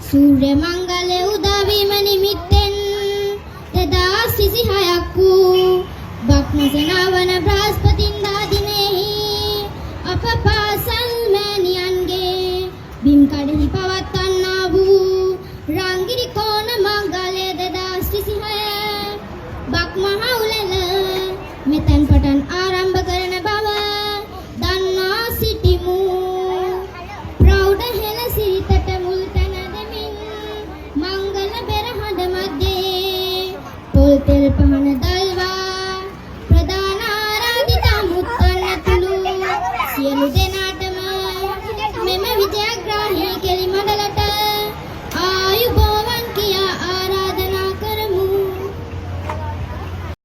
සූර්ය මංගල උදාවීම නිමිත්තෙන් 2026ක් වූ බක්මසනාවන බ්‍රහස්පතින්දා දිනෙහි අප පාසල් මෑණියන්ගේ බිම් කඩෙහි පවත්වන්නා වූ රංගිරි කෝණ මංගලය 2026 බක්මහා උළෙල මෙතෙන් පටන් ආරම්භ කරන බව දන්වා සිටිමු. ප්‍රෞಢ හෙළ සිරිතට මුල් තැන දෙමින් මංගල බෙරහඬ මැද්දේ පොල් තෙල් පහන දල්වා ප්‍රධාන ආරාධිත මුත්තන් ඇතුළු සියලු දෙනාට